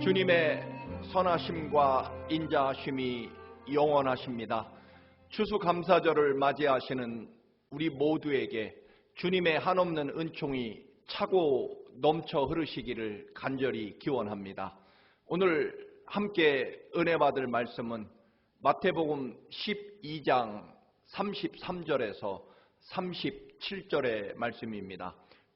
주님의 선하심과 인자하심이 영원하십니다. 추수감사절을 맞이하시는 우리 모두에게 주님의 한없는 은총이 차고 넘쳐 흐르시기를 간절히 기원합니다. 오늘 함께 은혜 받을 말씀은 마태복음 12장 33절에서 37절의 말씀입니다.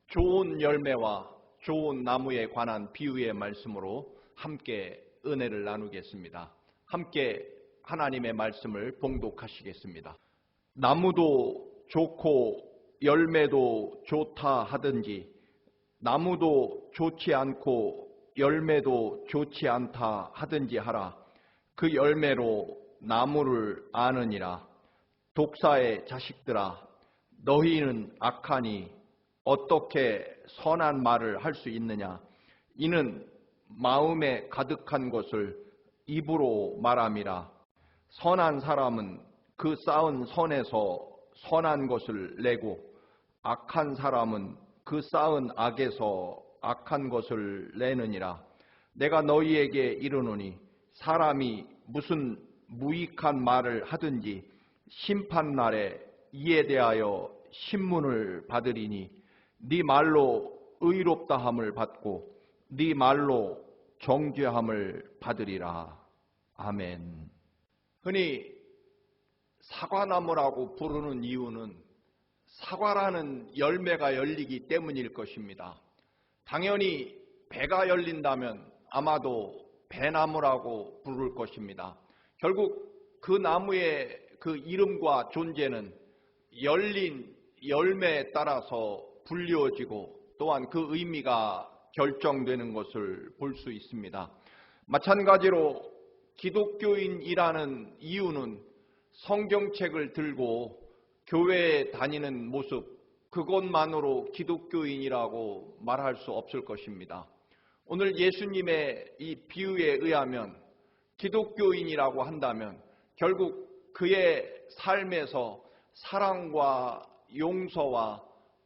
좋은 열매와 좋은 나무에 관한 비유의 말씀으로 함께 은혜를 나누겠습니다. 함께 하나님의 말씀을 봉독하시겠습니다. 나무도 좋고 열매도 좋다 하든지 나무도 좋지 않고 열매도 좋지 않다 하든지 하라. 그 열매로 나무를 아느니라. 독사의 자식들아, 너희는 악하니 어떻게 선한 말을 할 수 있느냐? 이는 마음에 가득한 것을 입으로 말함이라. 선한 사람은 그 쌓은 선에서 선한 것을 내고 악한 사람은 그 쌓은 악에서 악한 것을 내느니라. 내가 너희에게 이르노니 사람이 무슨 무익한 말을 하든지 심판날에 이에 대하여 신문을 받으리니 네 말로 의롭다함을 받고 네 말로 정죄함을 받으리라. 아멘. 흔히 사과나무라고 부르는 이유는 사과라는 열매가 열리기 때문일 것입니다. 당연히 배가 열린다면 아마도 배나무라고 부를 것입니다. 결국 그 나무의 그 이름과 존재는 열린 열매에 따라서 불리워지고 또한 그 의미가 결정되는 것을 볼 수 있습니다. 마찬가지로 기독교인이라는 이유는 성경책을 들고 교회에 다니는 모습, 그것만으로 기독교인이라고 말할 수 없을 것입니다. 오늘 예수님의 이 비유에 의하면 기독교인이라고 한다면 결국 그의 삶에서 사랑과 용서와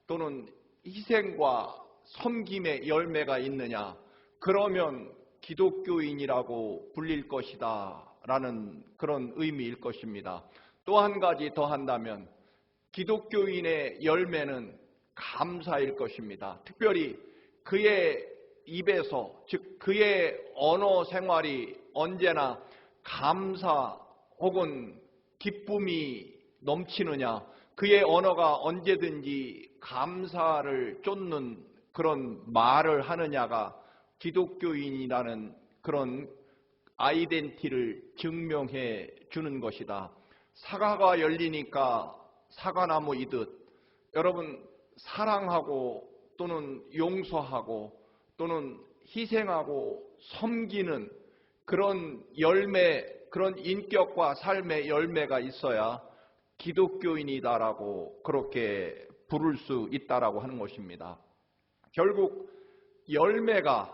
또는 희생과 섬김의 열매가 있느냐, 그러면 기독교인이라고 불릴 것이다 라는 그런 의미일 것입니다. 또 한 가지 더 한다면 기독교인의 열매는 감사일 것입니다. 특별히 그의 입에서, 즉 그의 언어 생활이 언제나 감사 혹은 기쁨이 넘치느냐, 그의 언어가 언제든지 감사를 쫓는 그런 말을 하느냐가 기독교인이라는 그런 아이덴티티를 증명해 주는 것이다. 사과가 열리니까 사과나무이듯 여러분 사랑하고 또는 용서하고 또는 희생하고 섬기는 그런 열매, 그런 인격과 삶의 열매가 있어야 기독교인이다라고 그렇게 부를 수 있다라고 하는 것입니다. 결국 열매가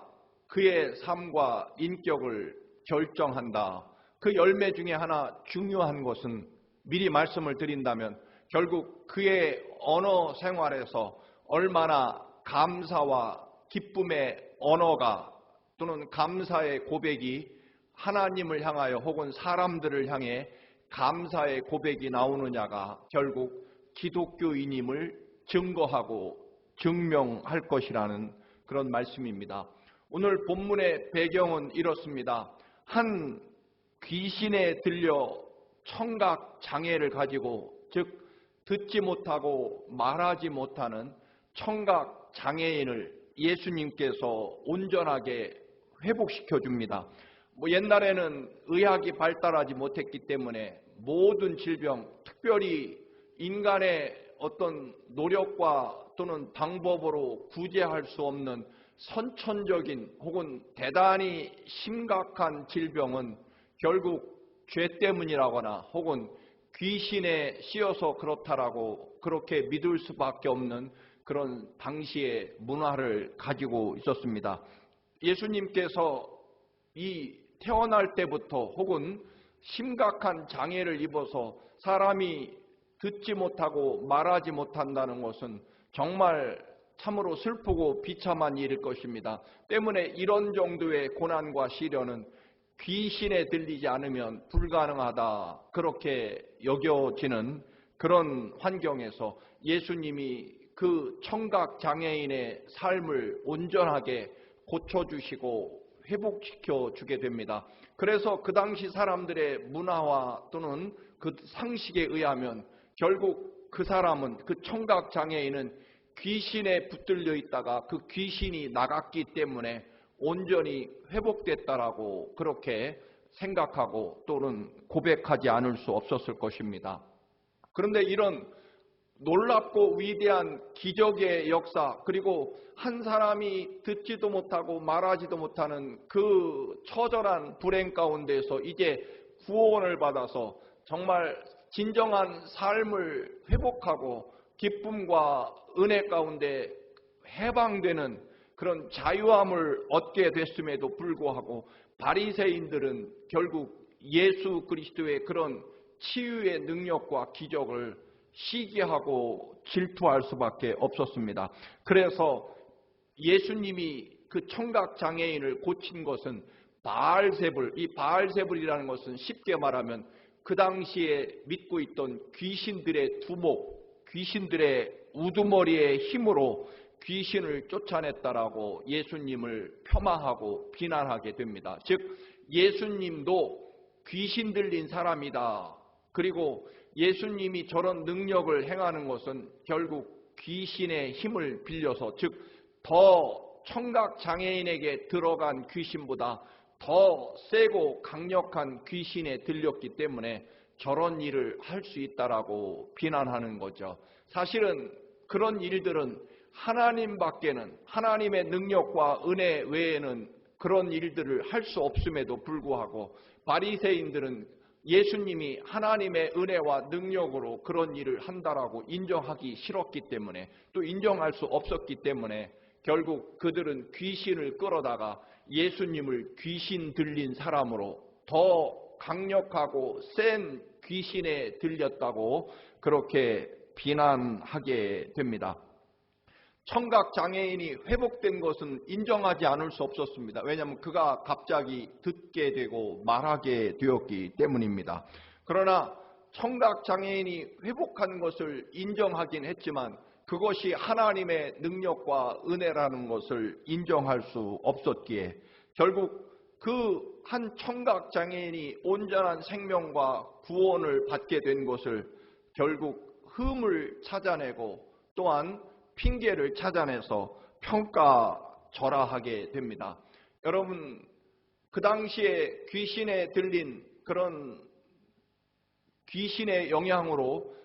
그의 삶과 인격을 결정한다. 그 열매 중에 하나 중요한 것은 미리 말씀을 드린다면 결국 그의 언어 생활에서 얼마나 감사와 기쁨의 언어가 또는 감사의 고백이 하나님을 향하여 혹은 사람들을 향해 감사의 고백이 나오느냐가 결국 기독교인임을 증거하고 증명할 것이라는 그런 말씀입니다. 오늘 본문의 배경은 이렇습니다. 한 귀신에 들려 청각 장애를 가지고, 즉 듣지 못하고 말하지 못하는 청각 장애인을 예수님께서 온전하게 회복시켜 줍니다. 옛날에는 의학이 발달하지 못했기 때문에 모든 질병, 특별히 인간의 어떤 노력과 또는 방법으로 구제할 수 없는 선천적인 혹은 대단히 심각한 질병은 결국 죄 때문이라거나 혹은 귀신에 씌어서 그렇다라고 그렇게 믿을 수밖에 없는 그런 당시의 문화를 가지고 있었습니다. 예수님께서 이 태어날 때부터 혹은 심각한 장애를 입어서 사람이 듣지 못하고 말하지 못한다는 것은 정말 참으로 슬프고 비참한 일일 것입니다. 때문에 이런 정도의 고난과 시련은 귀신에 들리지 않으면 불가능하다, 그렇게 여겨지는 그런 환경에서 예수님이 그 청각 장애인의 삶을 온전하게 고쳐주시고 회복시켜 주게 됩니다. 그래서 그 당시 사람들의 문화와 또는 그 상식에 의하면 결국 그 사람은, 그 청각 장애인은 귀신에 붙들려 있다가 그 귀신이 나갔기 때문에 온전히 회복됐다라고 그렇게 생각하고 또는 고백하지 않을 수 없었을 것입니다. 그런데 이런 놀랍고 위대한 기적의 역사, 그리고 한 사람이 듣지도 못하고 말하지도 못하는 그 처절한 불행 가운데서 이제 구원을 받아서 정말 진정한 삶을 회복하고 기쁨과 은혜 가운데 해방되는 그런 자유함을 얻게 됐음에도 불구하고 바리새인들은 결국 예수 그리스도의 그런 치유의 능력과 기적을 시기하고 질투할 수밖에 없었습니다. 그래서 예수님이 그 청각 장애인을 고친 것은 바알세불, 이 바알세불이라는 것은 쉽게 말하면 그 당시에 믿고 있던 귀신들의 두목, 귀신들의 우두머리의 힘으로 귀신을 쫓아냈다라고 예수님을 폄하하고 비난하게 됩니다. 즉 예수님도 귀신 들린 사람이다. 그리고 예수님이 저런 능력을 행하는 것은 결국 귀신의 힘을 빌려서, 즉 더 청각 장애인에게 들어간 귀신보다 더 세고 강력한 귀신에 들렸기 때문에 저런 일을 할 수 있다라고 비난하는 거죠. 사실은 그런 일들은 하나님밖에는, 하나님의 능력과 은혜 외에는 그런 일들을 할 수 없음에도 불구하고 바리새인들은 예수님이 하나님의 은혜와 능력으로 그런 일을 한다라고 인정하기 싫었기 때문에, 또 인정할 수 없었기 때문에 결국 그들은 귀신을 끌어다가 예수님을 귀신 들린 사람으로 더 강력하고 센 귀신에 들렸다고 그렇게 비난하게 됩니다. 청각 장애인이 회복된 것은 인정하지 않을 수 없었습니다. 왜냐하면 그가 갑자기 듣게 되고 말하게 되었기 때문입니다. 그러나 청각 장애인이 회복한 것을 인정하긴 했지만 그것이 하나님의 능력과 은혜라는 것을 인정할 수 없었기에 결국 그 한 청각 장애인이 온전한 생명과 구원을 받게 된 것을 결국 흠을 찾아내고 또한 핑계를 찾아내서 평가절하하게 됩니다. 여러분, 그 당시에 귀신에 들린 그런 귀신의 영향으로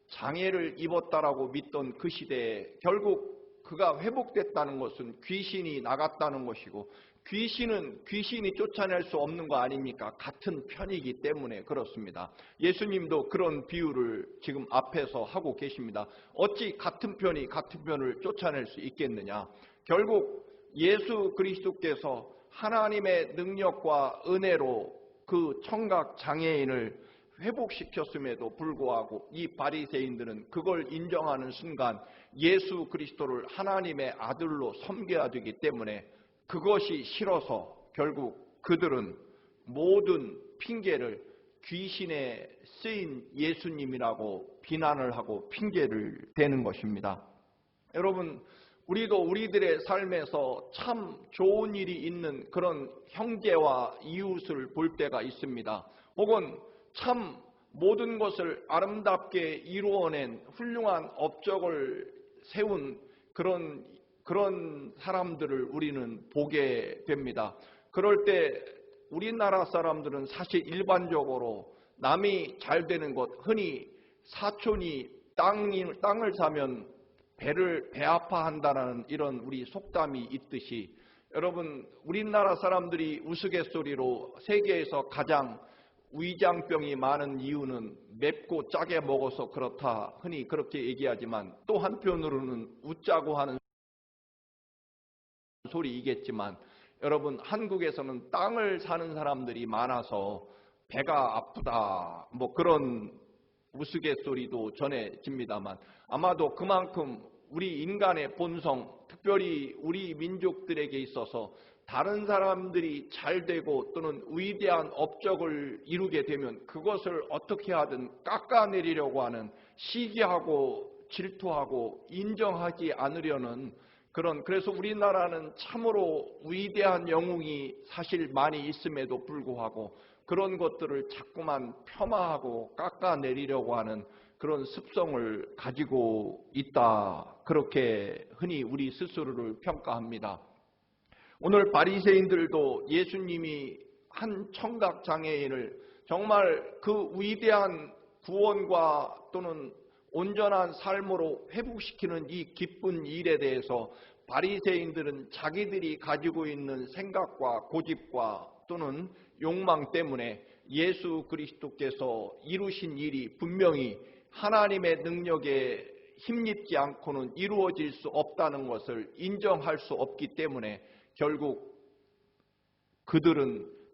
장애를 입었다라고 믿던 그 시대에 결국 그가 회복됐다는 것은 귀신이 나갔다는 것이고, 귀신은 귀신이 쫓아낼 수 없는 거 아닙니까? 같은 편이기 때문에 그렇습니다. 예수님도 그런 비유를 지금 앞에서 하고 계십니다. 어찌 같은 편이 같은 편을 쫓아낼 수 있겠느냐? 결국 예수 그리스도께서 하나님의 능력과 은혜로 그 청각 장애인을 회복시켰음에도 불구하고 이 바리새인들은 그걸 인정하는 순간 예수 그리스도를 하나님의 아들로 섬겨야 되기 때문에 그것이 싫어서 결국 그들은 모든 핑계를 귀신에 쓰인 예수님이라고 비난을 하고 핑계를 대는 것입니다. 여러분, 우리도 우리들의 삶에서 참 좋은 일이 있는 그런 형제와 이웃을 볼 때가 있습니다. 혹은 참 모든 것을 아름답게 이루어낸 훌륭한 업적을 세운 그런 사람들을 우리는 보게 됩니다. 그럴 때 우리나라 사람들은 사실 일반적으로 남이 잘 되는 것, 흔히 사촌이 땅을 사면 배 아파한다는 이런 우리 속담이 있듯이, 여러분, 우리나라 사람들이 우스갯소리로 세계에서 가장 위장병이 많은 이유는 맵고 짜게 먹어서 그렇다, 흔히 그렇게 얘기하지만 또 한편으로는 웃자고 하는 소리이겠지만, 여러분, 한국에서는 땅을 사는 사람들이 많아서 배가 아프다, 뭐 그런 우스갯소리도 전해집니다만, 아마도 그만큼 우리 인간의 본성, 특별히 우리 민족들에게 있어서 다른 사람들이 잘 되고 또는 위대한 업적을 이루게 되면 그것을 어떻게 하든 깎아내리려고 하는, 시기하고 질투하고 인정하지 않으려는 그래서 우리나라는 참으로 위대한 영웅이 사실 많이 있음에도 불구하고 그런 것들을 자꾸만 폄하하고 깎아내리려고 하는 그런 습성을 가지고 있다. 그렇게 흔히 우리 스스로를 평가합니다. 오늘 바리새인들도 예수님이 한 청각 장애인을 정말 그 위대한 구원과 또는 온전한 삶으로 회복시키는 이 기쁜 일에 대해서 바리새인들은 자기들이 가지고 있는 생각과 고집과 또는 욕망 때문에 예수 그리스도께서 이루신 일이 분명히 하나님의 능력에 힘입지 않고는 이루어질 수 없다는 것을 인정할 수 없기 때문에 결국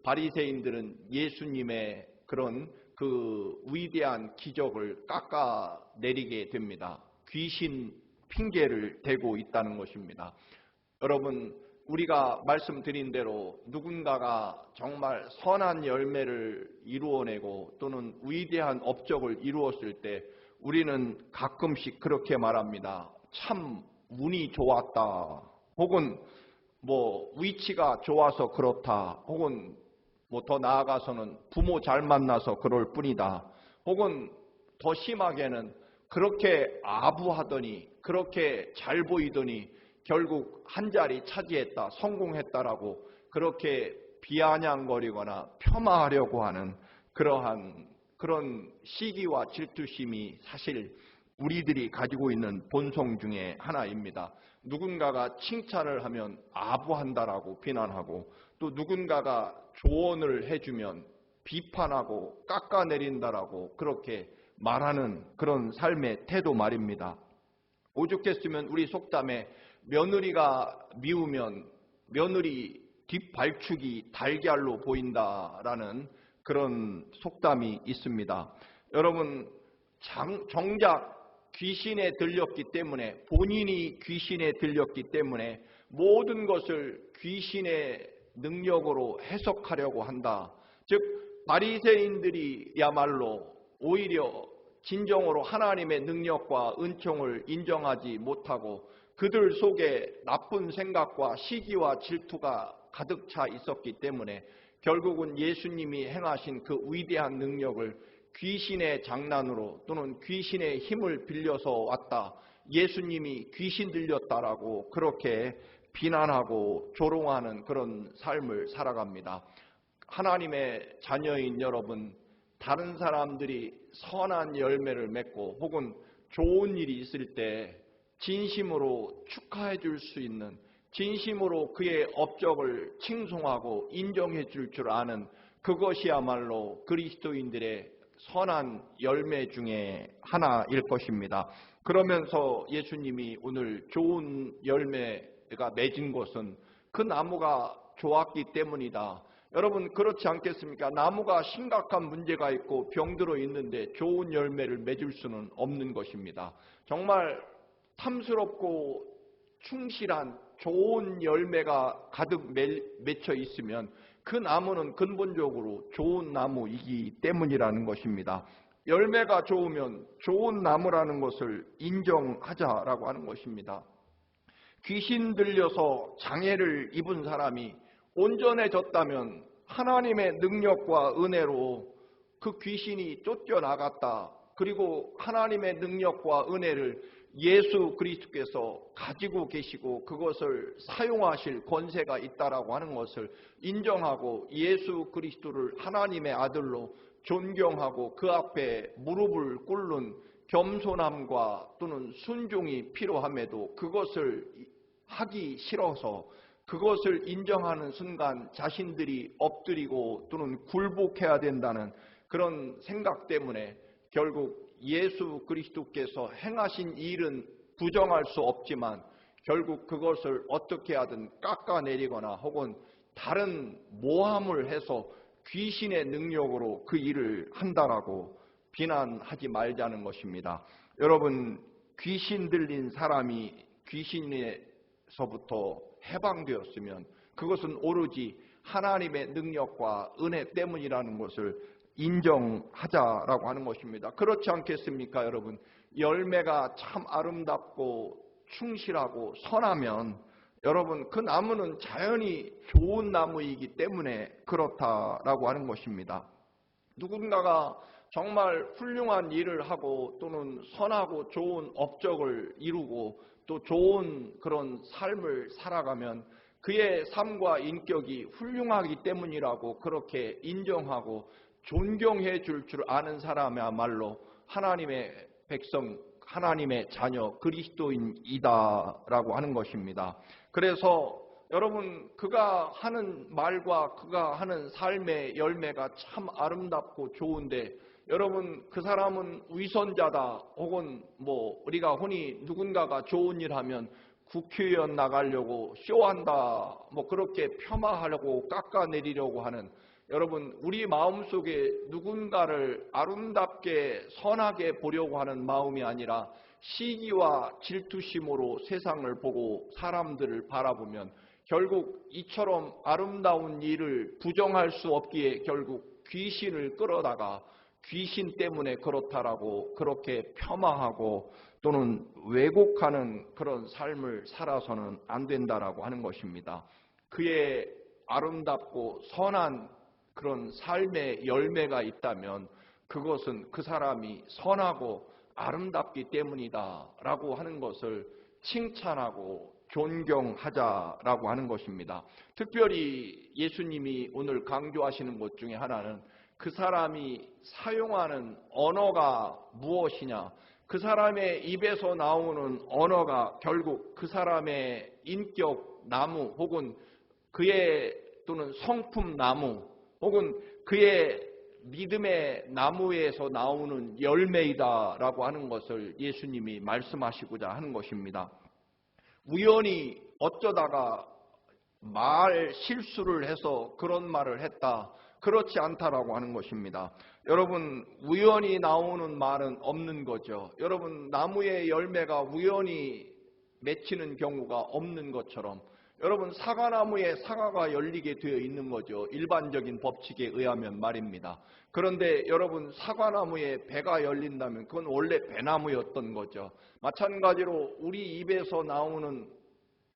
바리새인들은 예수님의 그런 그 위대한 기적을 깎아내리게 됩니다. 귀신 핑계를 대고 있다는 것입니다. 여러분, 우리가 말씀드린 대로 누군가가 정말 선한 열매를 이루어내고 또는 위대한 업적을 이루었을 때 우리는 가끔씩 그렇게 말합니다. 참 운이 좋았다. 혹은 위치가 좋아서 그렇다. 혹은 더 나아가서는 부모 잘 만나서 그럴 뿐이다. 혹은 더 심하게는 그렇게 아부하더니 그렇게 잘 보이더니 결국 한 자리 차지했다, 성공했다라고 그렇게 비아냥거리거나 폄하하려고 하는 그런 시기와 질투심이 사실 우리들이 가지고 있는 본성 중에 하나입니다. 누군가가 칭찬을 하면 아부한다라고 비난하고 또 누군가가 조언을 해주면 비판하고 깎아내린다라고 그렇게 말하는 그런 삶의 태도 말입니다. 오죽했으면 우리 속담에 며느리가 미우면 며느리 뒷발축이 달걀로 보인다라는 그런 속담이 있습니다. 여러분, 정작 귀신에 들렸기 때문에, 본인이 귀신에 들렸기 때문에 모든 것을 귀신의 능력으로 해석하려고 한다. 즉 바리새인들이야말로 오히려 진정으로 하나님의 능력과 은총을 인정하지 못하고 그들 속에 나쁜 생각과 시기와 질투가 가득 차 있었기 때문에 결국은 예수님이 행하신 그 위대한 능력을 귀신의 장난으로 또는 귀신의 힘을 빌려서 왔다, 예수님이 귀신 들렸다라고 그렇게 비난하고 조롱하는 그런 삶을 살아갑니다. 하나님의 자녀인 여러분, 다른 사람들이 선한 열매를 맺고 혹은 좋은 일이 있을 때 진심으로 축하해 줄 수 있는, 진심으로 그의 업적을 칭송하고 인정해 줄 아는 그것이야말로 그리스도인들의 선한 열매 중에 하나일 것입니다. 그러면서 예수님이 오늘 좋은 열매가 맺은 것은 그 나무가 좋았기 때문이다. 여러분, 그렇지 않겠습니까? 나무가 심각한 문제가 있고 병들어 있는데 좋은 열매를 맺을 수는 없는 것입니다. 정말 탐스럽고 충실한 좋은 열매가 가득 맺혀 있으면 그 나무는 근본적으로 좋은 나무이기 때문이라는 것입니다. 열매가 좋으면 좋은 나무라는 것을 인정하자라고 하는 것입니다. 귀신 들려서 장애를 입은 사람이 온전해졌다면 하나님의 능력과 은혜로 그 귀신이 쫓겨나갔다. 그리고 하나님의 능력과 은혜를 예수 그리스도께서 가지고 계시고 그것을 사용하실 권세가 있다라고 하는 것을 인정하고 예수 그리스도를 하나님의 아들로 존경하고 그 앞에 무릎을 꿇는 겸손함과 또는 순종이 필요함에도 그것을 하기 싫어서 그것을 인정하는 순간 자신들이 엎드리고 또는 굴복해야 된다는 그런 생각 때문에 결국 예수 그리스도께서 행하신 일은 부정할 수 없지만 결국 그것을 어떻게 하든 깎아내리거나 혹은 다른 모함을 해서 귀신의 능력으로 그 일을 한다라고 비난하지 말자는 것입니다. 여러분, 귀신 들린 사람이 귀신에서부터 해방되었으면 그것은 오로지 하나님의 능력과 은혜 때문이라는 것을 인정하자라고 하는 것입니다. 그렇지 않겠습니까, 여러분? 열매가 참 아름답고 충실하고 선하면 여러분 그 나무는 자연히 좋은 나무이기 때문에 그렇다라고 하는 것입니다. 누군가가 정말 훌륭한 일을 하고 또는 선하고 좋은 업적을 이루고 또 좋은 그런 삶을 살아가면 그의 삶과 인격이 훌륭하기 때문이라고 그렇게 인정하고 존경해 줄 아는 사람이야말로 하나님의 백성, 하나님의 자녀, 그리스도인이다라고 하는 것입니다. 그래서 여러분 그가 하는 말과 그가 하는 삶의 열매가 참 아름답고 좋은데 여러분 그 사람은 위선자다 혹은 우리가 흔히 누군가가 좋은 일 하면 국회의원 나가려고 쇼한다 그렇게 폄하하려고 깎아내리려고 하는 여러분 우리 마음속에 누군가를 아름답게 선하게 보려고 하는 마음이 아니라 시기와 질투심으로 세상을 보고 사람들을 바라보면 결국 이처럼 아름다운 일을 부정할 수 없기에 결국 귀신을 끌어다가 귀신 때문에 그렇다라고 그렇게 폄하하고 또는 왜곡하는 그런 삶을 살아서는 안 된다라고 하는 것입니다. 그의 아름답고 선한 그런 삶의 열매가 있다면 그것은 그 사람이 선하고 아름답기 때문이다라고 하는 것을 칭찬하고 존경하자라고 하는 것입니다. 특별히 예수님이 오늘 강조하시는 것 중에 하나는 그 사람이 사용하는 언어가 무엇이냐, 그 사람의 입에서 나오는 언어가 결국 그 사람의 인격 나무 혹은 그의 또는 성품 나무 혹은 그의 믿음의 나무에서 나오는 열매이다라고 하는 것을 예수님이 말씀하시고자 하는 것입니다. 우연히 어쩌다가 말 실수를 해서 그런 말을 했다. 그렇지 않다라고 하는 것입니다. 여러분 우연히 나오는 말은 없는 거죠. 여러분 나무의 열매가 우연히 맺히는 경우가 없는 것처럼 여러분 사과나무에 사과가 열리게 되어 있는 거죠. 일반적인 법칙에 의하면 말입니다. 그런데 여러분 사과나무에 배가 열린다면 그건 원래 배나무였던 거죠. 마찬가지로 우리 입에서 나오는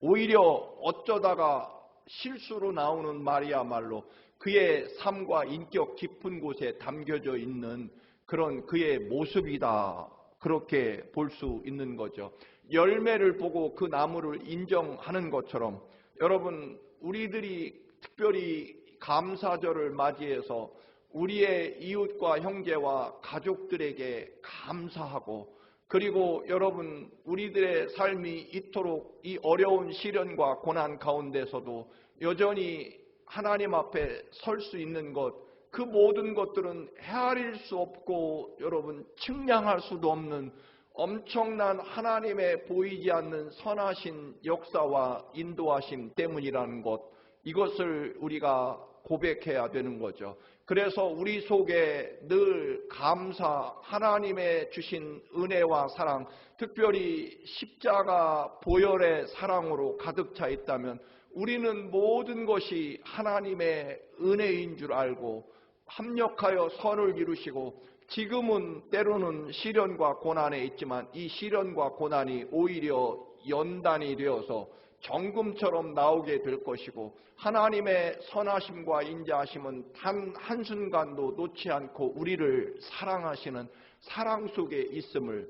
오히려 어쩌다가 실수로 나오는 말이야말로 그의 삶과 인격 깊은 곳에 담겨져 있는 그런 그의 모습이다. 그렇게 볼 수 있는 거죠. 열매를 보고 그 나무를 인정하는 것처럼 여러분 우리들이 특별히 감사절을 맞이해서 우리의 이웃과 형제와 가족들에게 감사하고 그리고 여러분 우리들의 삶이 이토록 이 어려운 시련과 고난 가운데서도 여전히 하나님 앞에 설 수 있는 것, 그 모든 것들은 헤아릴 수 없고 여러분 측량할 수도 없는 엄청난 하나님의 보이지 않는 선하신 역사와 인도하심 때문이라는 것, 이것을 우리가 고백해야 되는 거죠. 그래서 우리 속에 늘 감사, 하나님의 주신 은혜와 사랑, 특별히 십자가 보혈의 사랑으로 가득 차 있다면 우리는 모든 것이 하나님의 은혜인 줄 알고 합력하여 선을 이루시고 지금은 때로는 시련과 고난에 있지만 이 시련과 고난이 오히려 연단이 되어서 정금처럼 나오게 될 것이고 하나님의 선하심과 인자하심은 단 한순간도 놓지 않고 우리를 사랑하시는 사랑 속에 있음을,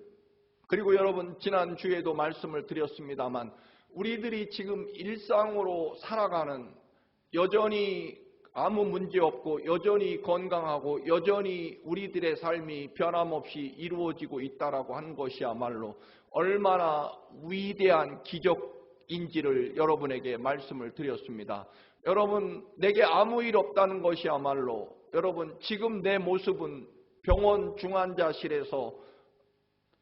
그리고 여러분 지난주에도 말씀을 드렸습니다만 우리들이 지금 일상으로 살아가는 여전히 아무 문제 없고 여전히 건강하고 여전히 우리들의 삶이 변함없이 이루어지고 있다라고 하는 것이야말로 얼마나 위대한 기적인지를 여러분에게 말씀을 드렸습니다. 여러분 내게 아무 일 없다는 것이야말로 여러분 지금 내 모습은 병원 중환자실에서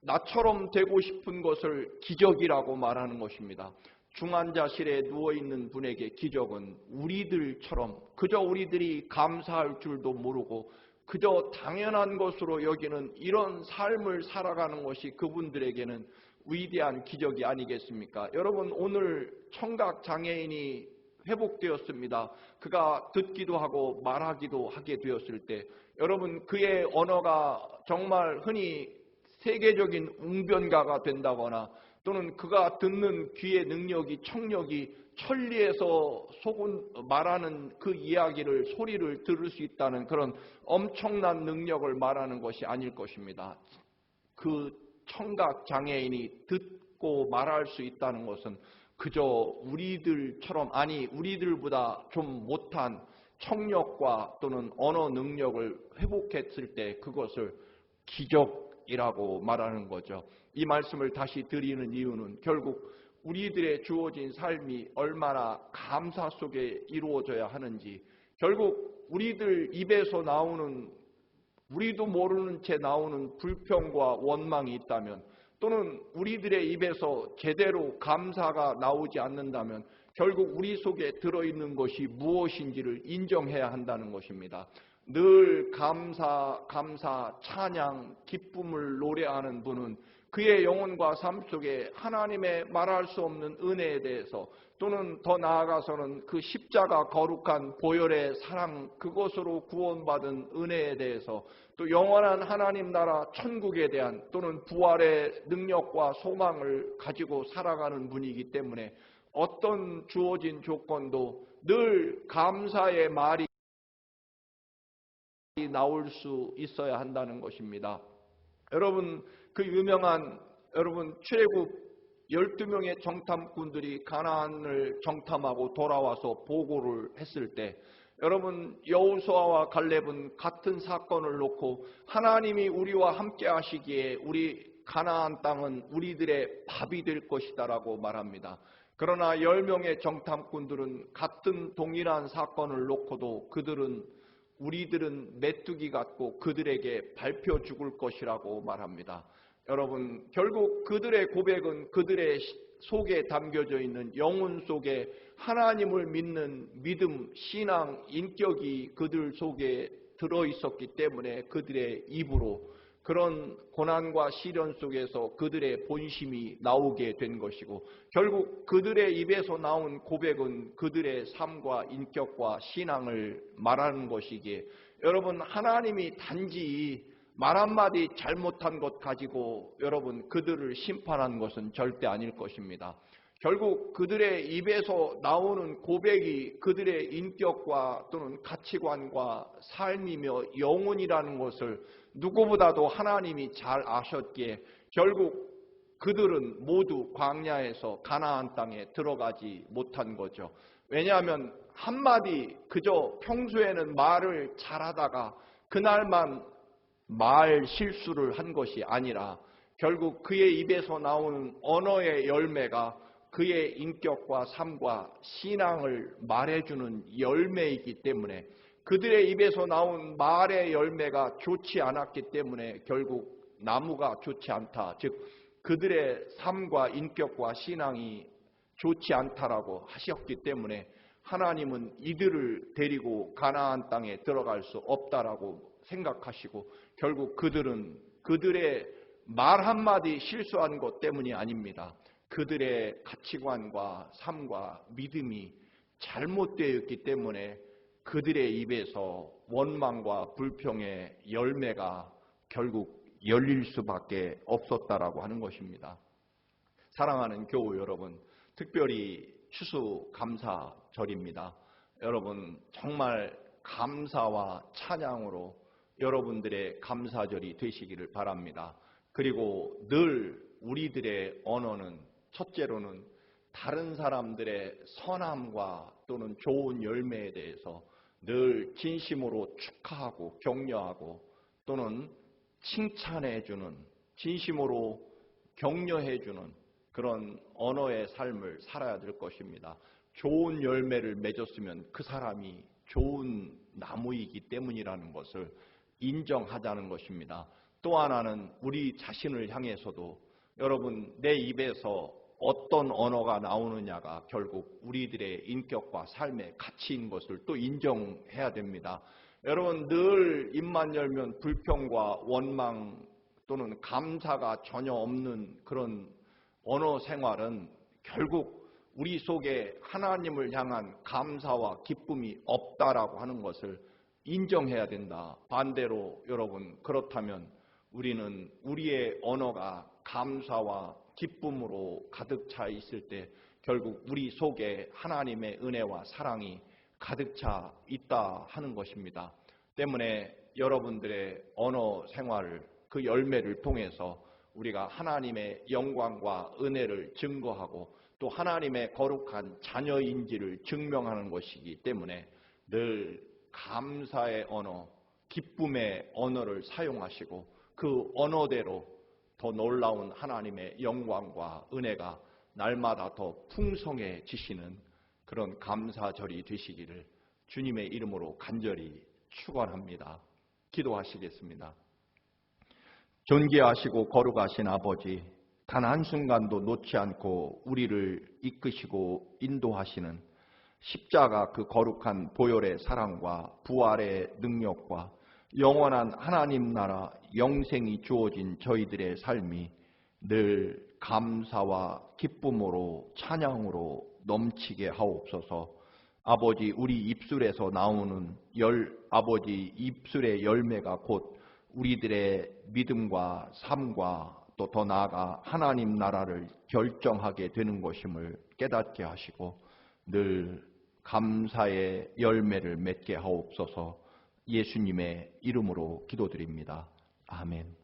나처럼 되고 싶은 것을 기적이라고 말하는 것입니다. 중환자실에 누워있는 분에게 기적은 우리들처럼 그저 우리들이 감사할 줄도 모르고 그저 당연한 것으로 여기는 이런 삶을 살아가는 것이 그분들에게는 위대한 기적이 아니겠습니까? 여러분, 오늘 청각장애인이 회복되었습니다. 그가 듣기도 하고 말하기도 하게 되었을 때 여러분, 그의 언어가 정말 흔히 세계적인 웅변가가 된다거나 또는 그가 듣는 귀의 능력이 청력이 천리에서 말하는 그 이야기를 소리를 들을 수 있다는 그런 엄청난 능력을 말하는 것이 아닐 것입니다. 그 청각 장애인이 듣고 말할 수 있다는 것은 그저 우리들처럼, 아니 우리들보다 좀 못한 청력과 또는 언어 능력을 회복했을 때 그것을 기적이라고 말하는 거죠. 이 말씀을 다시 드리는 이유는 결국 우리들의 주어진 삶이 얼마나 감사 속에 이루어져야 하는지, 결국 우리들 입에서 나오는, 우리도 모르는 채 나오는 불평과 원망이 있다면, 또는 우리들의 입에서 제대로 감사가 나오지 않는다면 결국 우리 속에 들어있는 것이 무엇인지를 인정해야 한다는 것입니다. 늘 감사, 찬양, 기쁨을 노래하는 분은 그의 영혼과 삶 속에 하나님의 말할 수 없는 은혜에 대해서, 또는 더 나아가서는 그 십자가 거룩한 보혈의 사랑, 그것으로 구원받은 은혜에 대해서, 또 영원한 하나님 나라 천국에 대한 또는 부활의 능력과 소망을 가지고 살아가는 분이기 때문에 어떤 주어진 조건도 늘 감사의 말이 나올 수 있어야 한다는 것입니다. 여러분, 그 유명한 출애굽 12명의 정탐꾼들이 가나안을 정탐하고 돌아와서 보고를 했을 때, 여러분, 여호수아와 갈렙은 같은 사건을 놓고 하나님이 우리와 함께 하시기에 우리 가나안 땅은 우리들의 밥이 될 것이다라고 말합니다. 그러나 10명의 정탐꾼들은 같은 동일한 사건을 놓고도 우리들은 메뚜기 같고 그들에게 밟혀 죽을 것이라고 말합니다. 여러분, 결국 그들의 고백은 그들의 속에 담겨져 있는 영혼 속에 하나님을 믿는 믿음, 신앙, 인격이 그들 속에 들어있었기 때문에 그들의 입으로 그런 고난과 시련 속에서 그들의 본심이 나오게 된 것이고, 결국 그들의 입에서 나온 고백은 그들의 삶과 인격과 신앙을 말하는 것이기에, 여러분, 하나님이 단지 말 한마디 잘못한 것 가지고 여러분 그들을 심판한 것은 절대 아닐 것입니다. 결국 그들의 입에서 나오는 고백이 그들의 인격과 또는 가치관과 삶이며 영혼이라는 것을 누구보다도 하나님이 잘 아셨기에 결국 그들은 모두 광야에서 가나안 땅에 들어가지 못한 거죠. 왜냐하면 한마디, 그저 평소에는 말을 잘하다가 그날만 말 실수를 한 것이 아니라 결국 그의 입에서 나오는 언어의 열매가 그의 인격과 삶과 신앙을 말해주는 열매이기 때문에, 그들의 입에서 나온 말의 열매가 좋지 않았기 때문에 결국 나무가 좋지 않다, 즉 그들의 삶과 인격과 신앙이 좋지 않다라고 하셨기 때문에 하나님은 이들을 데리고 가나안 땅에 들어갈 수 없다라고 생각하시고, 결국 그들은 그들의 말 한마디 실수한 것 때문이 아닙니다. 그들의 가치관과 삶과 믿음이 잘못되어 있기 때문에 그들의 입에서 원망과 불평의 열매가 결국 열릴 수밖에 없었다라고 하는 것입니다. 사랑하는 교우 여러분, 특별히 추수감사절입니다. 여러분, 정말 감사와 찬양으로 여러분들의 감사절이 되시기를 바랍니다. 그리고 늘 우리들의 언어는 첫째로는 다른 사람들의 선함과 또는 좋은 열매에 대해서 늘 진심으로 축하하고 격려하고 또는 칭찬해주는, 진심으로 격려해주는 그런 언어의 삶을 살아야 될 것입니다. 좋은 열매를 맺었으면 그 사람이 좋은 나무이기 때문이라는 것을 인정하자는 것입니다. 또 하나는 우리 자신을 향해서도 여러분, 내 입에서 어떤 언어가 나오느냐가 결국 우리들의 인격과 삶의 가치인 것을 또 인정해야 됩니다. 여러분, 늘 입만 열면 불평과 원망 또는 감사가 전혀 없는 그런 언어 생활은 결국 우리 속에 하나님을 향한 감사와 기쁨이 없다라고 하는 것을 인정해야 된다. 반대로 여러분, 그렇다면 우리는 우리의 언어가 감사와 기쁨으로 가득 차 있을 때 결국 우리 속에 하나님의 은혜와 사랑이 가득 차 있다 하는 것입니다. 때문에 여러분들의 언어 생활을, 그 열매를 통해서 우리가 하나님의 영광과 은혜를 증거하고 또 하나님의 거룩한 자녀인지를 증명하는 것이기 때문에 늘 감사의 언어, 기쁨의 언어를 사용하시고 그 언어대로 더 놀라운 하나님의 영광과 은혜가 날마다 더 풍성해지시는 그런 감사절이 되시기를 주님의 이름으로 간절히 축원합니다. 기도하시겠습니다. 존귀하시고 거룩하신 아버지, 단 한순간도 놓지 않고 우리를 이끄시고 인도하시는 십자가 그 거룩한 보혈의 사랑과 부활의 능력과 영원한 하나님 나라 영생이 주어진 저희들의 삶이 늘 감사와 기쁨으로 찬양으로 넘치게 하옵소서. 아버지, 우리 입술에서 나오는 아버지 입술의 열매가 곧 우리들의 믿음과 삶과 또 더 나아가 하나님 나라를 결정하게 되는 것임을 깨닫게 하시고 늘 감사의 열매를 맺게 하옵소서. 예수님의 이름으로 기도드립니다. 아멘.